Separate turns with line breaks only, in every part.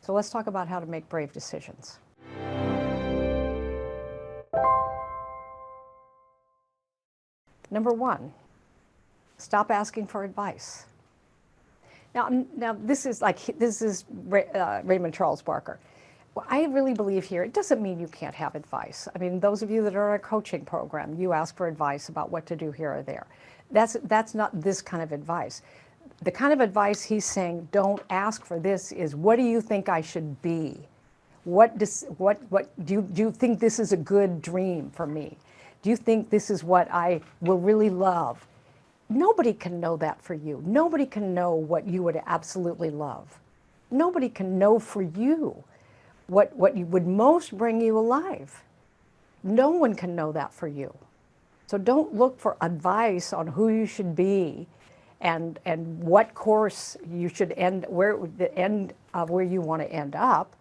So let's talk about how to make brave decisions. Number one, stop asking for advice. Now this is Raymond Charles Barker. Well, I really believe here, it doesn't mean you can't have advice. I mean, those of you that are in a coaching program, you ask for advice about what to do here or there. That's not this kind of advice. The kind of advice he's saying, don't ask for this, is what do you think I should be? Do you think this is a good dream for me? Do you think this is what I will really love? Nobody can know that for you. Nobody can know what you would absolutely love. Nobody can know for you what you would most bring you alive. No one can know that for you. So don't look for advice on who you should be and what course you should end, where the end of where you want to end up.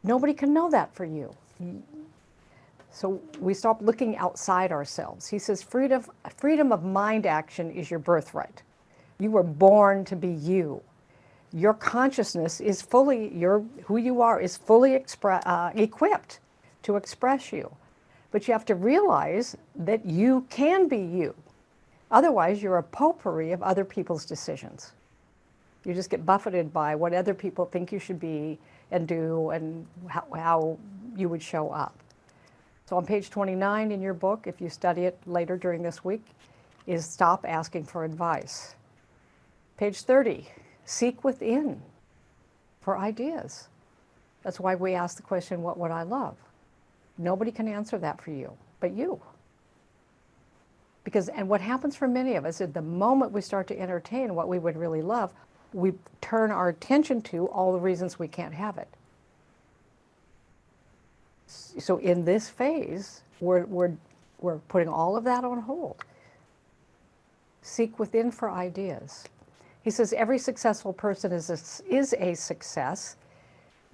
Nobody can know that for you. So we stop looking outside ourselves. He says freedom of mind action is your birthright. You were born to be you. Your consciousness is fully, who you are is fully equipped to express you. But you have to realize that you can be you. Otherwise, you're a potpourri of other people's decisions. You just get buffeted by what other people think you should be and do and how you would show up. So on page 29 in your book, if you study it later during this week, is stop asking for advice. Page 30, seek within for ideas. That's why we ask the question, what would I love? Nobody can answer that for you, but you. And what happens for many of us is the moment we start to entertain what we would really love, we turn our attention to all the reasons we can't have it. So in this phase, we're putting all of that on hold. Seek within for ideas. He says every successful person is a success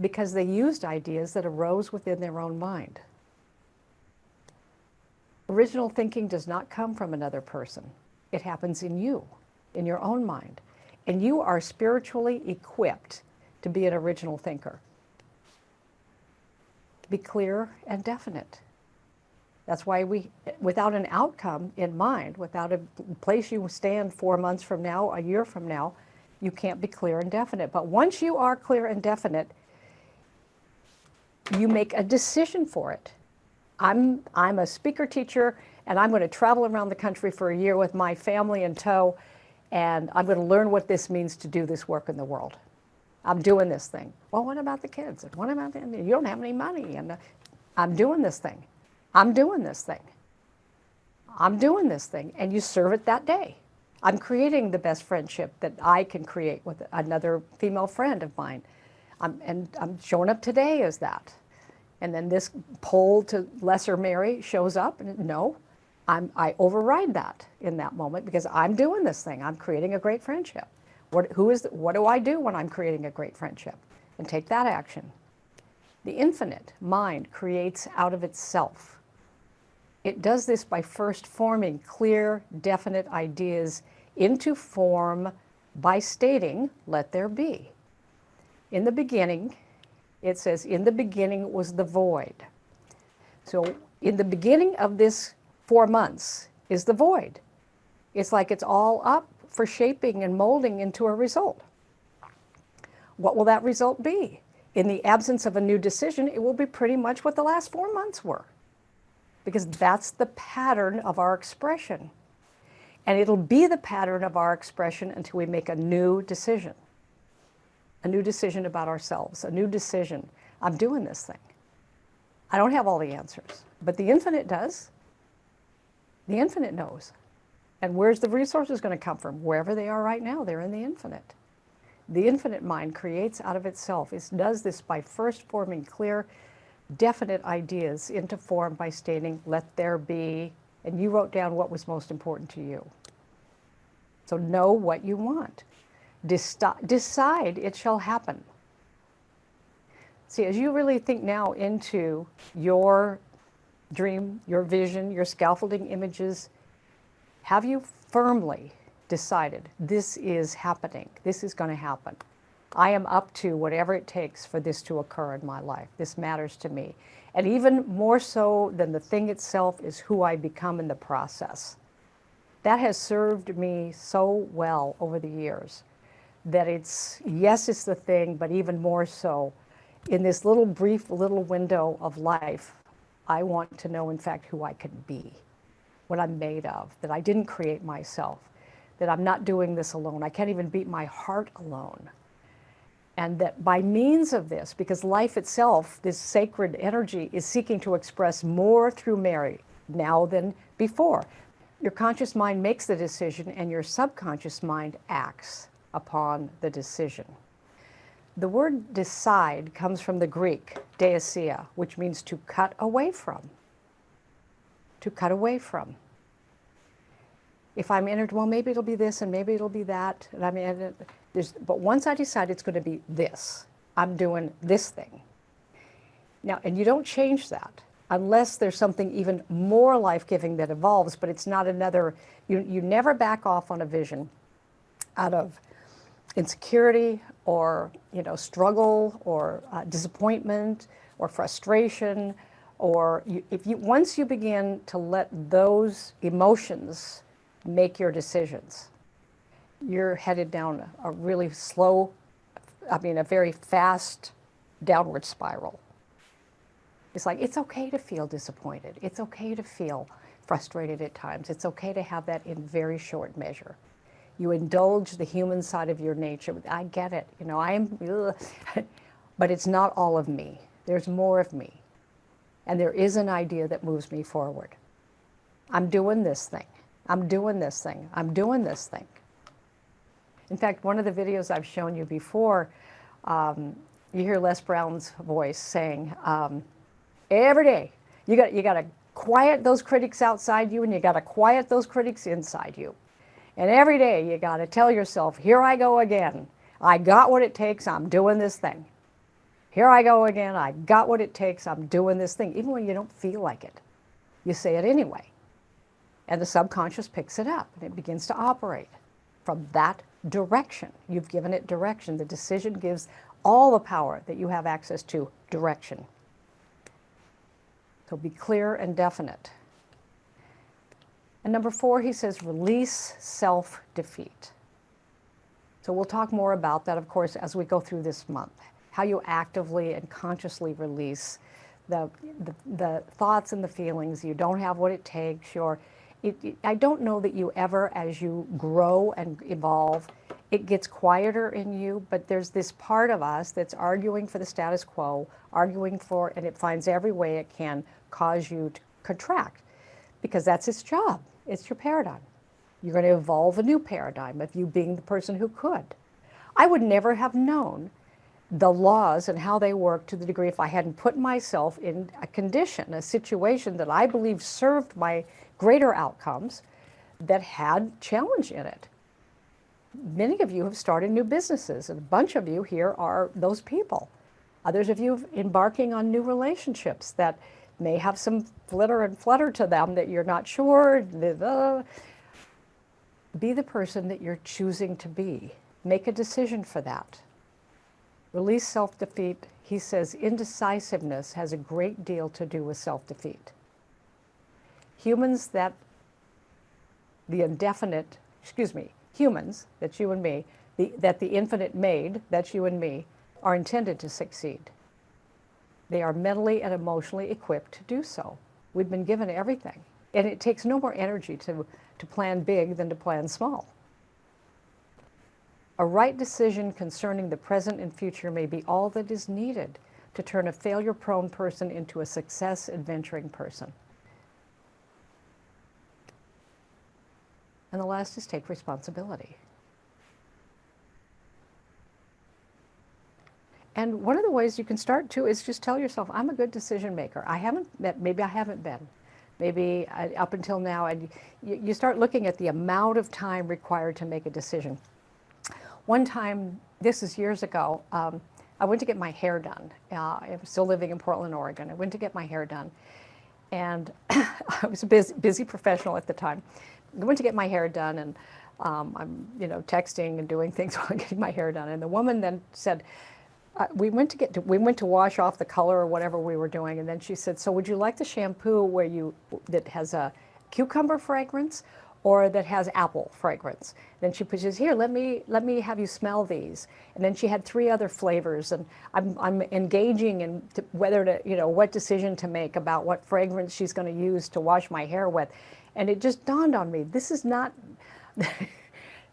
because they used ideas that arose within their own mind. Original thinking does not come from another person. It happens in you, in your own mind. And you are spiritually equipped to be an original thinker. Be clear and definite. That's why without an outcome in mind, without a place you stand 4 months from now, a year from now, you can't be clear and definite. But once you are clear and definite, you make a decision for it. I'm a speaker teacher, and I'm going to travel around the country for a year with my family in tow, and I'm going to learn what this means to do this work in the world. I'm doing this thing. Well, what about the kids? What about you don't have any money, and I'm doing this thing. I'm doing this thing. I'm doing this thing, and you serve it that day. I'm creating the best friendship that I can create with another female friend of mine. I'm showing up today as that. And then this pull to lesser Mary shows up, and no, I override that in that moment because I'm doing this thing. I'm creating a great friendship. What do I do when I'm creating a great friendship? And take that action. The infinite mind creates out of itself. It does this by first forming clear, definite ideas into form by stating, let there be. In the beginning, it says, in the beginning was the void. So in the beginning of this 4 months is the void. It's like it's all up for shaping and molding into a result. What will that result be? In the absence of a new decision, it will be pretty much what the last 4 months were, because that's the pattern of our expression. And it'll be the pattern of our expression until we make a new decision about ourselves, a new decision. I'm doing this thing. I don't have all the answers, but the infinite does. The infinite knows. And where's the resources going to come from? Wherever they are right now, they're in the infinite. The infinite mind creates out of itself. It does this by first forming clear, definite ideas into form by stating, let there be, and you wrote down what was most important to you. So know what you want. Decide it shall happen. See, as you really think now into your dream, your vision, your scaffolding images, have you firmly decided this is happening, this is going to happen? I am up to whatever it takes for this to occur in my life. This matters to me. And even more so than the thing itself is who I become in the process. That has served me so well over the years that yes, it's the thing, but even more so, in this little brief little window of life, I want to know, in fact, who I can be, what I'm made of, that I didn't create myself, that I'm not doing this alone. I can't even beat my heart alone. And that by means of this, because life itself, this sacred energy, is seeking to express more through Mary now than before. Your conscious mind makes the decision and your subconscious mind acts upon the decision. The word decide comes from the Greek, deisia, which means to cut away from. To cut away from. If I'm entered, well, maybe it'll be this and maybe it'll be that. And I mean, but once I decide it's going to be this, I'm doing this thing. Now, and you don't change that unless there's something even more life-giving that evolves, but it's not another, you never back off on a vision out of insecurity or struggle or disappointment or frustration, or once you begin to let those emotions make your decisions, you're headed down a really slow, a very fast downward spiral. It's like, it's okay to feel disappointed. It's okay to feel frustrated at times. It's okay to have that in very short measure. You indulge the human side of your nature. I get it, but it's not all of me. There's more of me. And there is an idea that moves me forward. I'm doing this thing. I'm doing this thing. I'm doing this thing. In fact, one of the videos I've shown you before, you hear Les Brown's voice saying, every day, you got to quiet those critics outside you and you got to quiet those critics inside you. And every day you got to tell yourself, here I go again. I got what it takes. I'm doing this thing. Here I go again. I got what it takes. I'm doing this thing. Even when you don't feel like it, you say it anyway. And the subconscious picks it up and it begins to operate from that direction. You've given it direction. The decision gives all the power that you have access to direction. So be clear and definite. And number 4, he says, release self-defeat. So we'll talk more about that, of course, as we go through this month. How you actively and consciously release the thoughts and the feelings. You don't have what it takes. I don't know that you ever, as you grow and evolve, it gets quieter in you, but there's this part of us that's arguing for the status quo, and it finds every way it can cause you to contract, because that's its job. It's your paradigm. You're going to evolve a new paradigm of you being the person who could. I would never have known the laws and how they work to the degree if I hadn't put myself in a condition, a situation that I believe served my greater outcomes that had challenge in it. Many of you have started new businesses, and a bunch of you here are those people. Others of you embarking on new relationships that may have some flutter to them that you're not sure. Be the person that you're choosing to be. Make a decision for that. Release self-defeat. He says indecisiveness has a great deal to do with self-defeat. Humans, that's you and me, that the infinite made, that's you and me, are intended to succeed. They are mentally and emotionally equipped to do so. We've been given everything. And it takes no more energy to plan big than to plan small. A right decision concerning the present and future may be all that is needed to turn a failure-prone person into a success-adventuring person. And the last is take responsibility. And one of the ways you can start too is just tell yourself, I'm a good decision maker. Maybe I haven't been. Maybe up until now, and you start looking at the amount of time required to make a decision. One time, this is years ago, I went to get my hair done. I was still living in Portland, Oregon. I went to get my hair done. And I was a busy professional at the time. I went to get my hair done, and I'm, texting and doing things while I'm getting my hair done. And the woman then said, we went to wash off the color or whatever we were doing, and then she said, "So would you like the shampoo that has a cucumber fragrance, or that has apple fragrance?" Then she pushes, "Here, let me have you smell these." And then she had 3 other flavors, and I'm engaging in whether to, what decision to make about what fragrance she's going to use to wash my hair with, and it just dawned on me, this is not.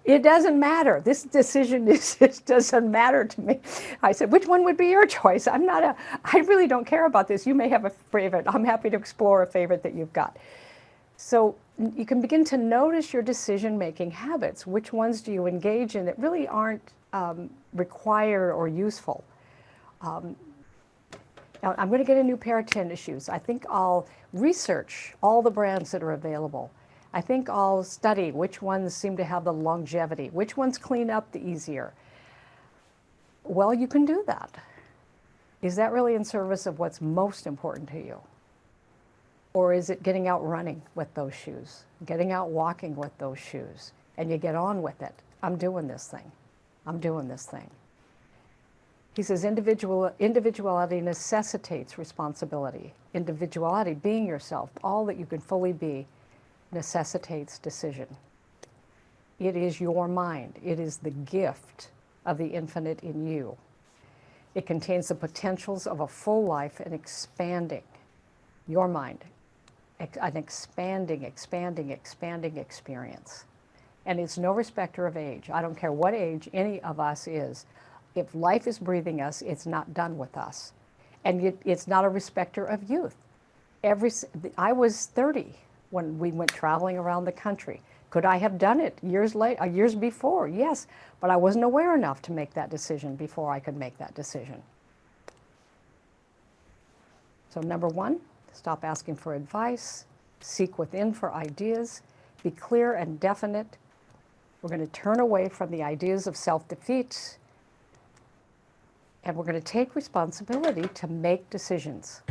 It doesn't matter. This decision just doesn't matter to me. I said, "Which one would be your choice? I really don't care about this. You may have a favorite. I'm happy to explore a favorite that you've got." So you can begin to notice your decision-making habits. Which ones do you engage in that really aren't required or useful? Now, I'm going to get a new pair of tennis shoes. I think I'll research all the brands that are available. I think I'll study which ones seem to have the longevity, which ones clean up the easier. Well, you can do that. Is that really in service of what's most important to you? Or is it getting out running with those shoes, getting out walking with those shoes, and you get on with it? I'm doing this thing. I'm doing this thing. He says individuality necessitates responsibility. Individuality, being yourself, all that you can fully be, necessitates decision. It is your mind. It is the gift of the infinite in you. It contains the potentials of a full life and expanding your mind, an expanding experience. And it's no respecter of age. I don't care what age any of us is. If life is breathing us, it's not done with us. And it's not a respecter of youth. I was 30 when we went traveling around the country. Could I have done it years before? Yes, but I wasn't aware enough to make that decision before I could make that decision. So number 1, stop asking for advice, seek within for ideas, be clear and definite. We're going to turn away from the ideas of self-defeat, and we're going to take responsibility to make decisions.